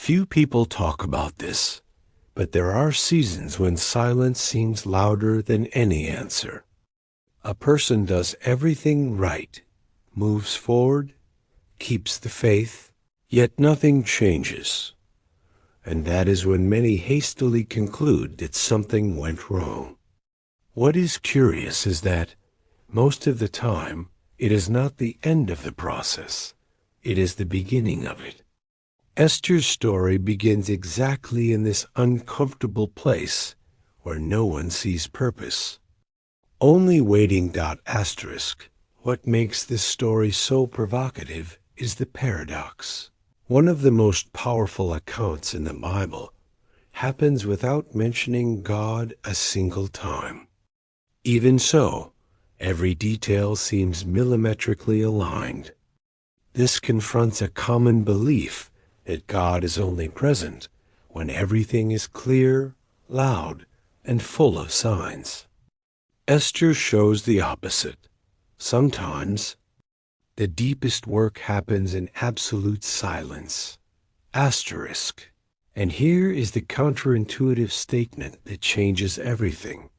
Few people talk about this, but there are seasons when silence seems louder than any answer. A person does everything right, moves forward, keeps the faith, yet nothing changes. And that is when many hastily conclude that something went wrong. What is curious is that, most of the time, it is not the end of the process, it is the beginning of it. Esther's story begins exactly in this uncomfortable place where no one sees purpose. Only waiting. Asterisk. What makes this story so provocative is the paradox. One of the most powerful accounts in the Bible happens without mentioning God a single time. Even so, every detail seems millimetrically aligned. This confronts a common belief that God is only present when everything is clear, loud, and full of signs. Esther shows the opposite. Sometimes, the deepest work happens in absolute silence. Asterisk. And here is the counterintuitive statement that changes everything.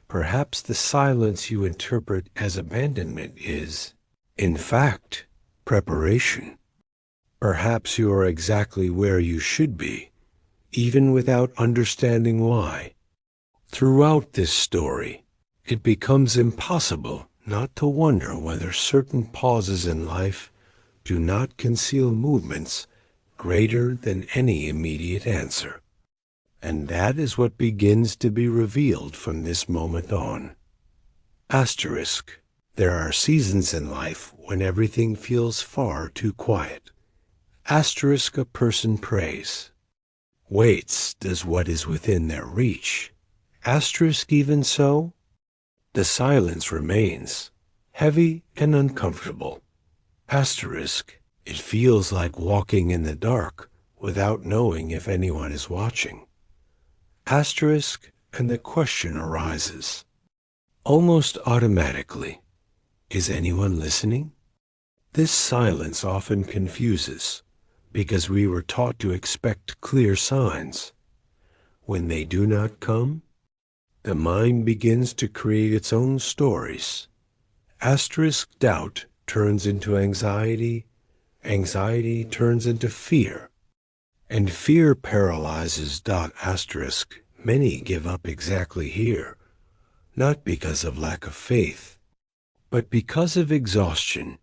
Perhaps the silence you interpret as abandonment is, in fact, preparation. Perhaps you are exactly where you should be, even without understanding why. Throughout this story, it becomes impossible not to wonder whether certain pauses in life do not conceal movements greater than any immediate answer. And that is what begins to be revealed from this moment on. Asterisk. There are seasons in life when everything feels far too quiet. Asterisk. A person prays, waits, does what is within their reach. Asterisk. Even so, the silence remains, heavy and uncomfortable. Asterisk. It feels like walking in the dark without knowing if anyone is watching. Asterisk. And the question arises, almost automatically, is anyone listening? This silence often confuses, because we were taught to expect clear signs. When they do not come, the mind begins to create its own stories. Asterisk. Doubt turns into anxiety, anxiety turns into fear, and fear paralyzes. Asterisk. Many give up exactly here, not because of lack of faith, but because of exhaustion.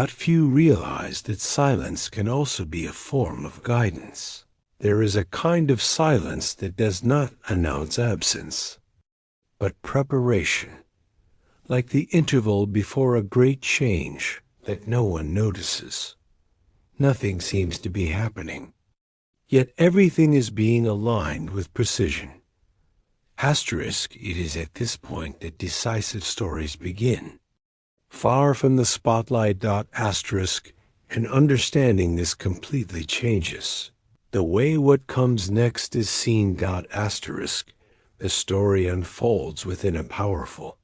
Few realize that silence can also be a form of guidance. There is a kind of silence that does not announce absence, but preparation, like the interval before a great change that no one notices. Nothing seems to be happening, yet everything is being aligned with precision. Asterisk. It is at this point that decisive stories begin. Far from the spotlight. Asterisk. And understanding this completely changes the way what comes next is seen. Asterisk. The story unfolds within a powerful,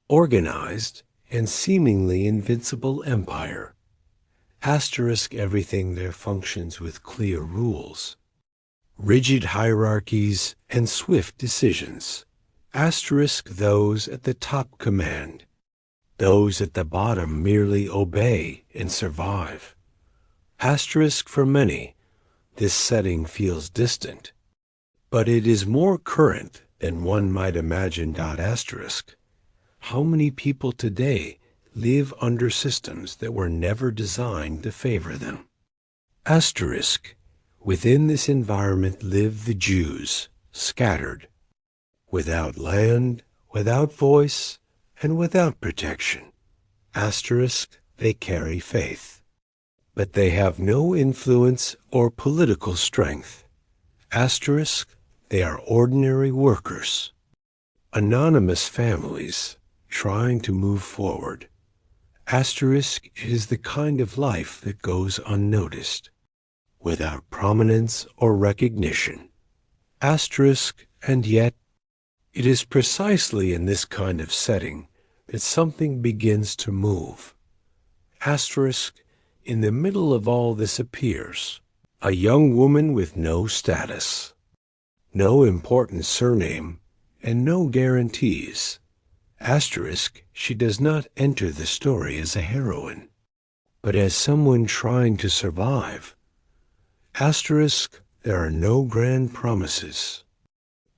organized, and seemingly invincible empire. Asterisk. Everything there functions with clear rules, rigid hierarchies, and swift decisions. Asterisk. Those at the top command. Those at the bottom merely obey and survive. Asterisk. For many, this setting feels distant, but it is more current than one might imagine. Asterisk. How many people today live under systems that were never designed to favor them? Asterisk. Within this environment live the Jews, scattered, without land, without voice, and without protection. Asterisk. They carry faith, but they have no influence or political strength. Asterisk. They are ordinary workers, anonymous families trying to move forward. Asterisk. It is the kind of life that goes unnoticed, without prominence or recognition. Asterisk. And yet, it is precisely in this kind of setting that something begins to move. Asterisk. In the middle of all this appears A young woman with no status, no important surname, and no guarantees. Asterisk, she does not enter the story as a heroine, but as someone trying to survive. Asterisk, there are no grand promises,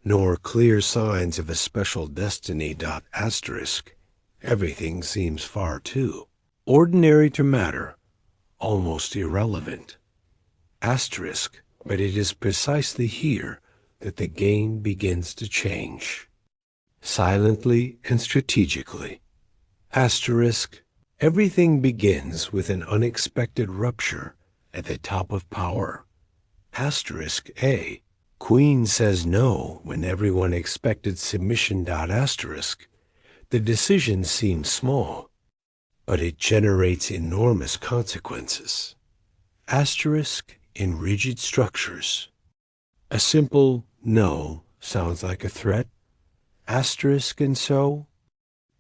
nor clear signs of a special destiny. Asterisk, everything seems far too ordinary to matter, almost irrelevant. Asterisk, but it is precisely here that the game begins to change, silently and strategically. Asterisk, everything begins with an unexpected rupture at the top of power. Asterisk A, Queen says no when everyone expected submission. Asterisk, the decision seems small, but it generates enormous consequences. Asterisk, in rigid structures. A simple no sounds like a threat. Asterisk, and so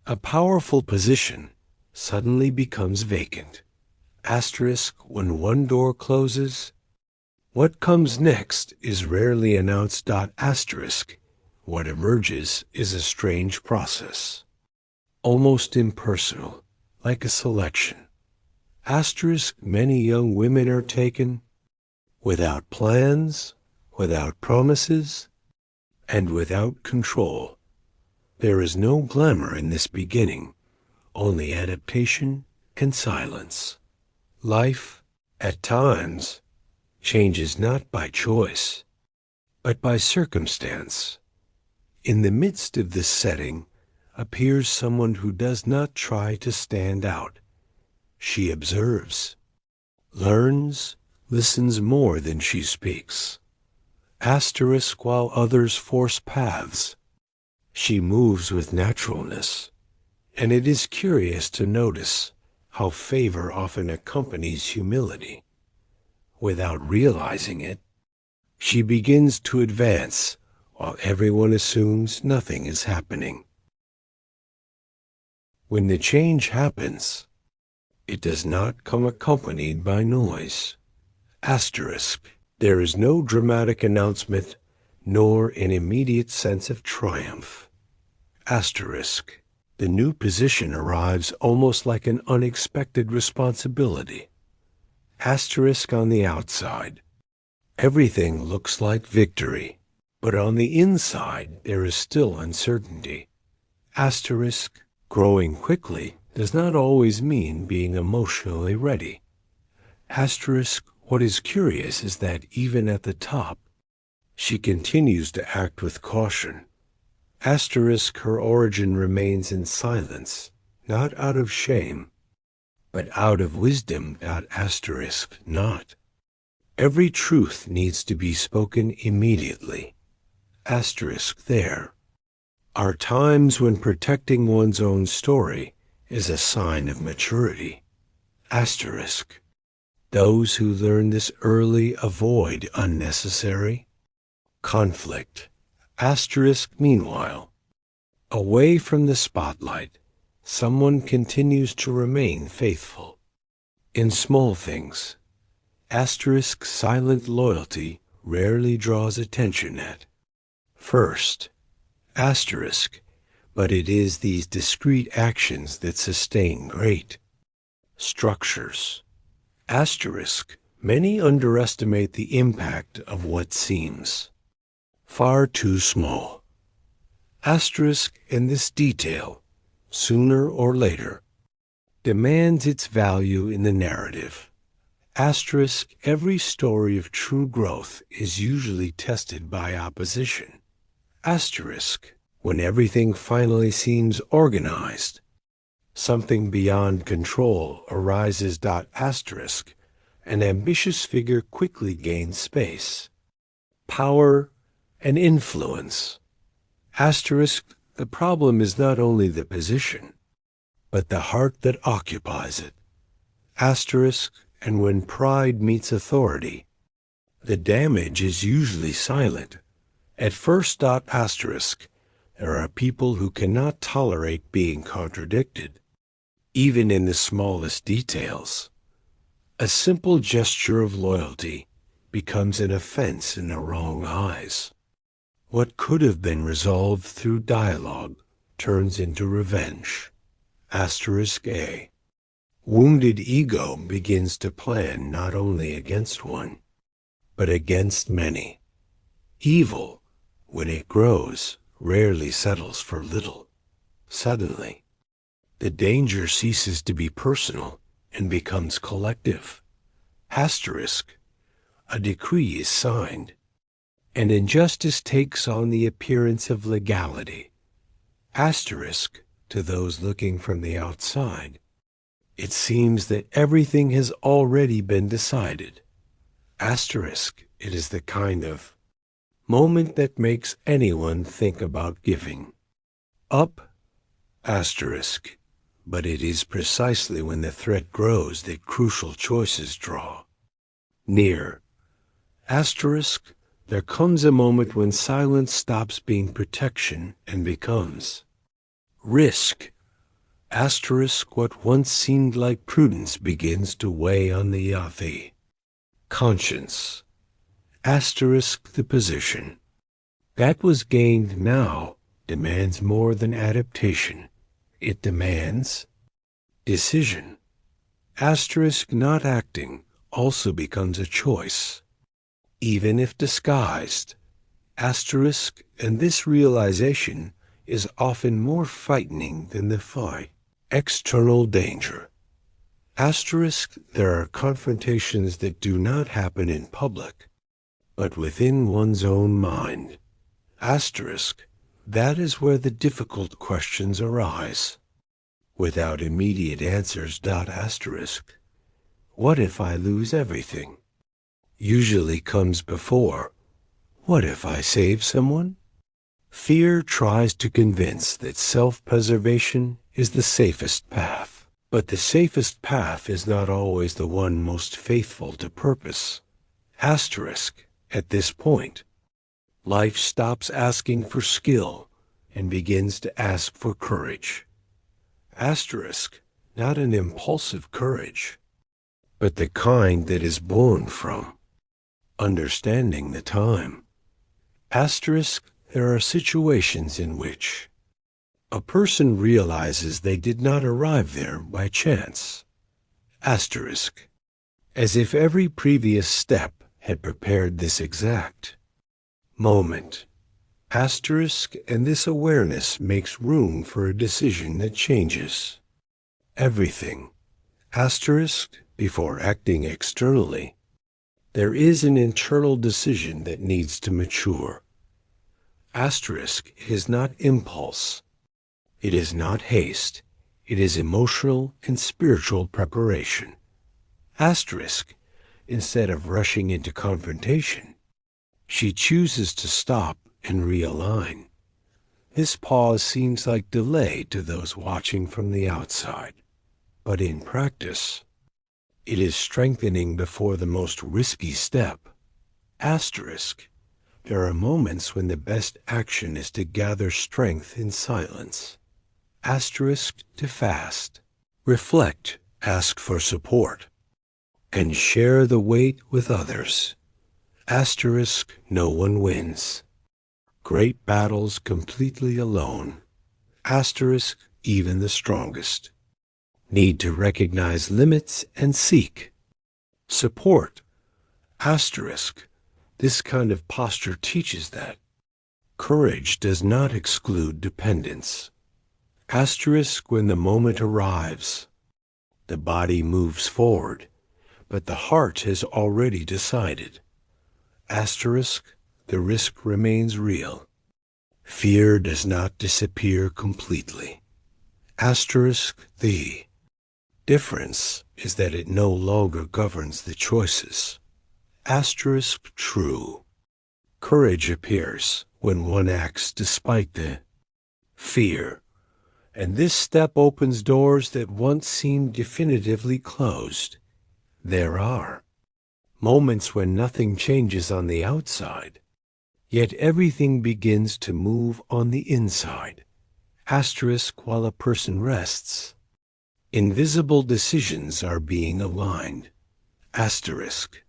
a powerful position suddenly becomes vacant. Asterisk, when one door closes, what comes next is rarely announced. Asterisk, what emerges is a strange process, almost impersonal, like a selection. Asterisk, many young women are taken without plans, without promises, and without control. There is no glamour in this beginning, only adaptation and silence. Life, at times, changes not by choice, but by circumstance. In the midst of this setting appears someone who does not try to stand out. She observes, learns, listens more than she speaks. Asterisk, while others force paths, she moves with naturalness, and it is curious to notice how favor often accompanies humility. Without realizing it, she begins to advance while everyone assumes nothing is happening. When the change happens, it does not come accompanied by noise. Asterisk, there is no dramatic announcement, nor an immediate sense of triumph. Asterisk, the new position arrives almost like an unexpected responsibility. Asterisk, on the outside, everything looks like victory, but on the inside there is still uncertainty. Asterisk, growing quickly does not always mean being emotionally ready. Asterisk, what is curious is that even at the top, she continues to act with caution. Asterisk, her origin remains in silence, not out of shame, but out of wisdom. Asterisk, not. Every truth needs to be spoken immediately. Asterisk, there are times when protecting one's own story is a sign of maturity. Asterisk, those who learn this early avoid unnecessary conflict. Asterisk, meanwhile, away from the spotlight, someone continues to remain faithful. In small things, asterisk, silent loyalty rarely draws attention at first. Asterisk, but it is these discrete actions that sustain great structures. Asterisk, many underestimate the impact of what seems far too small. Asterisk, in this detail, sooner or later, demands its value in the narrative. Asterisk, every story of true growth is usually tested by opposition. Asterisk, when everything finally seems organized, something beyond control arises. Asterisk, an ambitious figure quickly gains space, power, and influence. Asterisk, the problem is not only the position, but the heart that occupies it. Asterisk, and when pride meets authority, the damage is usually silent. At first. Asterisk, there are people who cannot tolerate being contradicted, even in the smallest details. A simple gesture of loyalty becomes an offense in the wrong eyes. What could have been resolved through dialogue turns into revenge. Asterisk A. Wounded ego begins to plan not only against one, but against many. Evil, when it grows, rarely settles for little. Suddenly, the danger ceases to be personal and becomes collective. Asterisk. A decree is signed. And injustice takes on the appearance of legality. Asterisk, to those looking from the outside, it seems that everything has already been decided. Asterisk, it is the kind of moment that makes anyone think about giving up. Asterisk, but it is precisely when the threat grows that crucial choices draw near. Asterisk, there comes a moment when silence stops being protection and becomes risk. Asterisk, what once seemed like prudence begins to weigh on the conscience. Asterisk, the position that was gained now demands more than adaptation. It demands decision. Asterisk, not acting also becomes a choice, even if disguised. Asterisk, and this realization is often more frightening than the fight. External danger. Asterisk, there are confrontations that do not happen in public, but within one's own mind. Asterisk, that is where the difficult questions arise. Without immediate answers. Asterisk, what if I lose everything? Usually comes before, what if I save someone? Fear tries to convince that self-preservation is the safest path. But the safest path is not always the one most faithful to purpose. Asterisk, at this point, life stops asking for skill and begins to ask for courage. Asterisk, not an impulsive courage, but the kind that is born from understanding the time. Asterisk, there are situations in which a person realizes they did not arrive there by chance. Asterisk, as if every previous step had prepared this exact moment. Asterisk, and this awareness makes room for a decision that changes everything. Asterisk, before acting externally, there is an internal decision that needs to mature. Asterisk, it is not impulse. It is not haste. It is emotional and spiritual preparation. Asterisk, instead of rushing into confrontation, she chooses to stop and realign. This pause seems like delay to those watching from the outside, but in practice, it is strengthening before the most risky step. Asterisk, there are moments when the best action is to gather strength in silence. Asterisk, to fast, reflect, ask for support, and share the weight with others. Asterisk, no one wins great battles completely alone. Asterisk, even the strongest need to recognize limits and seek support. Asterisk, this kind of posture teaches that courage does not exclude dependence. Asterisk, when the moment arrives, the body moves forward, but the heart has already decided. Asterisk, the risk remains real. Fear does not disappear completely. Asterisk, the difference is that it no longer governs the choices. Asterisk, true. Courage appears when one acts despite the fear, and this step opens doors that once seemed definitively closed. There are moments when nothing changes on the outside, yet everything begins to move on the inside. Asterisk, while a person rests, invisible decisions are being aligned. Asterisk,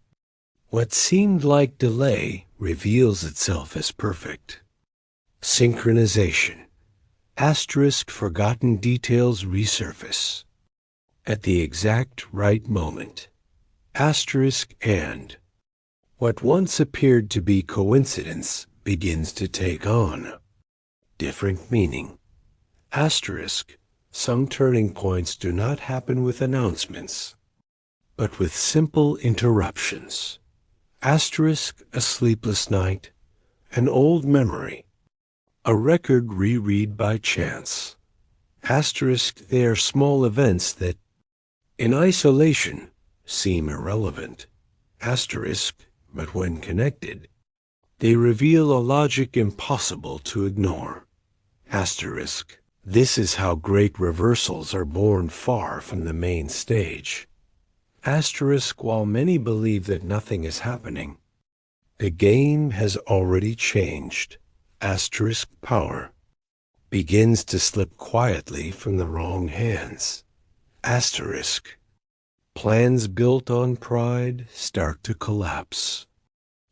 What seemed like delay reveals itself as perfect. Synchronization. Asterisk forgotten details resurface. At the exact right moment. Asterisk and. What once appeared to be coincidence begins to take on different meaning. Asterisk. Some turning points do not happen with announcements, but with simple interruptions. Asterisk, a sleepless night, an old memory, a record reread by chance. Asterisk, they are small events that, in isolation, seem irrelevant. Asterisk, but when connected, they reveal a logic impossible to ignore. Asterisk, this is how great reversals are born far from the main stage. Asterisk, while many believe that nothing is happening, the game has already changed. Asterisk, power begins to slip quietly from the wrong hands. Asterisk, plans built on pride start to collapse.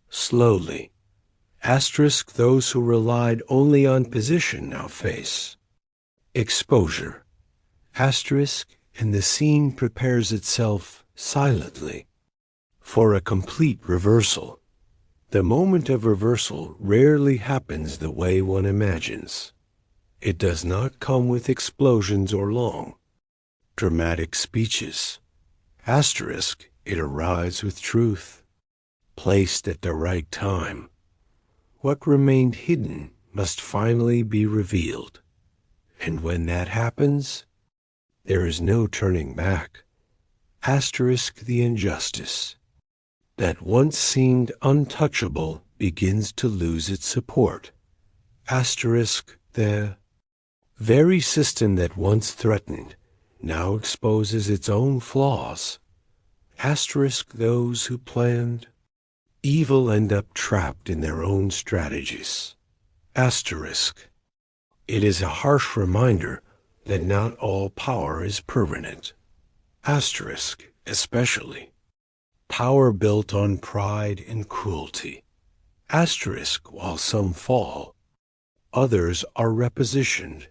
Slowly. Asterisk, those who relied only on position now face exposure. Asterisk, and the scene prepares itself silently for a complete reversal. The moment of reversal rarely happens the way one imagines. It does not come with explosions or long, dramatic speeches. Asterisk, it arrives with truth, placed at the right time. What remained hidden must finally be revealed. And when that happens, there is no turning back. Asterisk, the injustice that once seemed untouchable begins to lose its support. Asterisk, the very system that once threatened now exposes its own flaws. Asterisk, those who planned evil end up trapped in their own strategies. Asterisk, it is a harsh reminder that not all power is permanent. Asterisk, especially power built on pride and cruelty. Asterisk, while some fall, others are repositioned.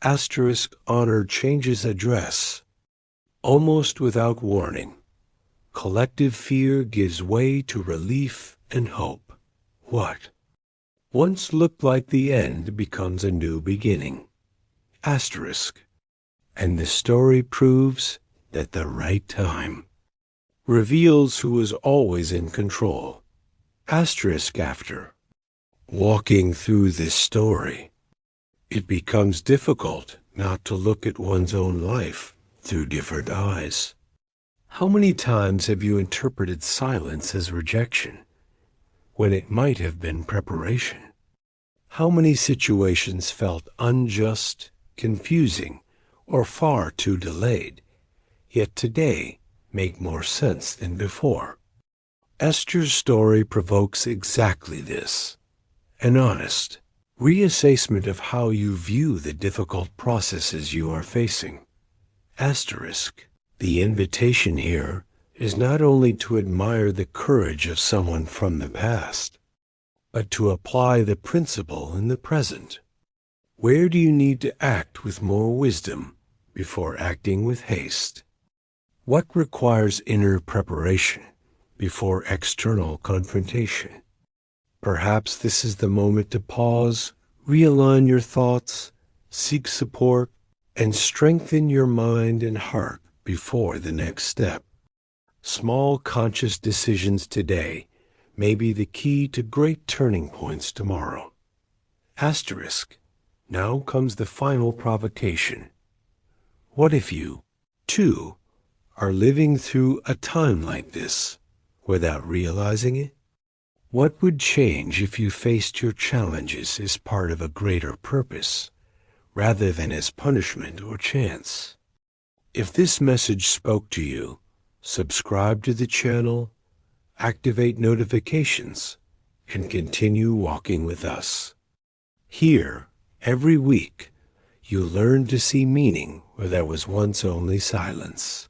Asterisk, honor changes address, almost without warning. Collective fear gives way to relief and hope. What once looked like the end becomes a new beginning. Asterisk, and the story proves that the right time reveals who is always in control. Asterisk, after walking through this story, it becomes difficult not to look at one's own life through different eyes. How many times have you interpreted silence as rejection when it might have been preparation? How many situations felt unjust, confusing, or far too delayed, yet today make more sense than before? Esther's story provokes exactly this, an honest reassessment of how you view the difficult processes you are facing. Asterisk, the invitation here is not only to admire the courage of someone from the past, but to apply the principle in the present. Where do you need to act with more wisdom before acting with haste? What requires inner preparation before external confrontation? Perhaps this is the moment to pause, realign your thoughts, seek support, and strengthen your mind and heart before the next step. Small conscious decisions today may be the key to great turning points tomorrow. Asterisk, now comes the final provocation. What if you, too, are living through a time like this without realizing it? What would change if you faced your challenges as part of a greater purpose, rather than as punishment or chance? If this message spoke to you, subscribe to the channel, activate notifications, and continue walking with us. Here, every week, you learn to see meaning where there was once only silence.